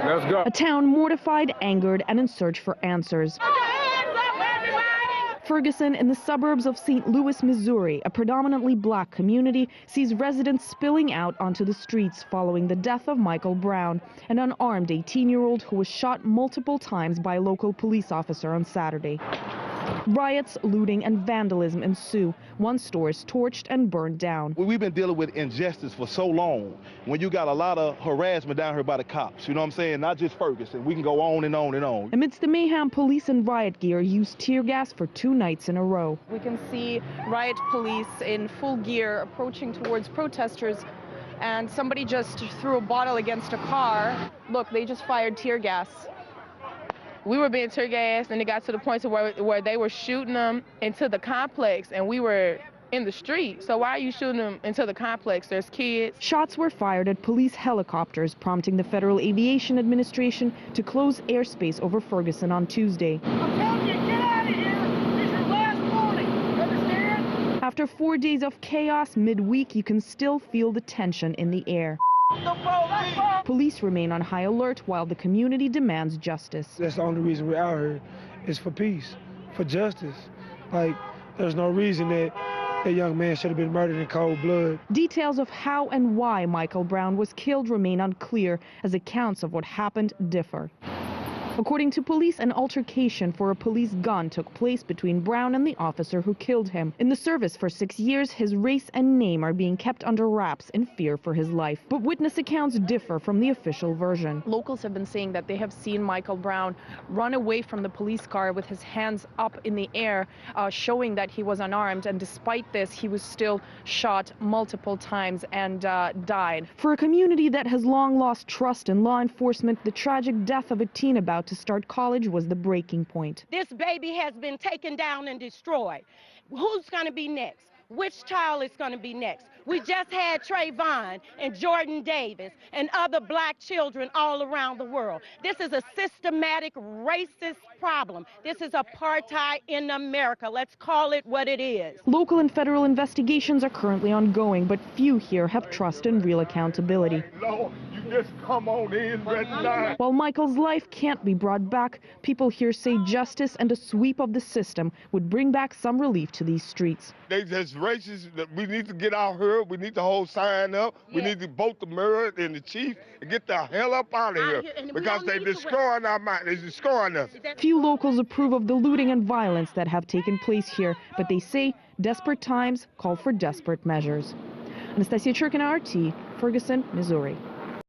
Let's go. A town mortified, angered, and in search for answers. Ferguson, in the suburbs of St. Louis, Missouri, a predominantly black community, sees residents spilling out onto the streets following the death of Michael Brown, an unarmed 18-year-old who was shot multiple times by a local police officer on Saturday. Riots, looting, and vandalism ensue. One store is torched and burned down. We've been dealing with injustice for so long. When you got a lot of harassment down here by the cops, you know what I'm saying? Not just Ferguson. We can go on and on and on. Amidst the mayhem, police and riot gear used tear gas for 2 nights in a row. We can see riot police in full gear approaching towards protesters, and somebody just threw a bottle against a car. Look, they just fired tear gas. We were being tear gassed, and it got to the point to where they were shooting them into the complex, and we were in the street. So why are you shooting them into the complex? There's kids. Shots were fired at police helicopters, prompting the Federal Aviation Administration to close airspace over Ferguson on Tuesday. I'm telling you, get out of here. This is last warning. Understand? After 4 days of chaos midweek, you can still feel the tension in the air. Police remain on high alert while the community demands justice. That's the only reason we're out here, is for peace, for justice. Like, there's no reason that a young man should have been murdered in cold blood. Details of how and why Michael Brown was killed remain unclear, as accounts of what happened differ. According to police, an altercation for a police gun took place between Brown and the officer who killed him. In the service for 6 years, his race and name are being kept under wraps in fear for his life. But witness accounts differ from the official version. Locals have been saying that they have seen Michael Brown run away from the police car with his hands up in the air, showing that he was unarmed. And despite this, he was still shot multiple times and died. For a community that has long lost trust in law enforcement, the tragic death of a teen about to start college was the breaking point. This baby has been taken down and destroyed. Who's going to be next? Which child is going to be next? We just had Trayvon and Jordan Davis and other black children all around the world. This is a systematic racist problem. This is apartheid in America. Let's call it what it is. Local and federal investigations are currently ongoing, but few here have trust in real accountability. Lord, you just come on in right now. While Michael's life can't be brought back, people here say justice and a sweep of the system would bring back some relief to these streets. They just racist. We need to get out here. We need to hold sign up. We need to vote the mayor and the chief and get the hell up out of here because they're destroying our mind. They're destroying us. Few locals approve of the looting and violence that have taken place here, but they say desperate times call for desperate measures. Anastasia Churkin, RT, Ferguson, Missouri.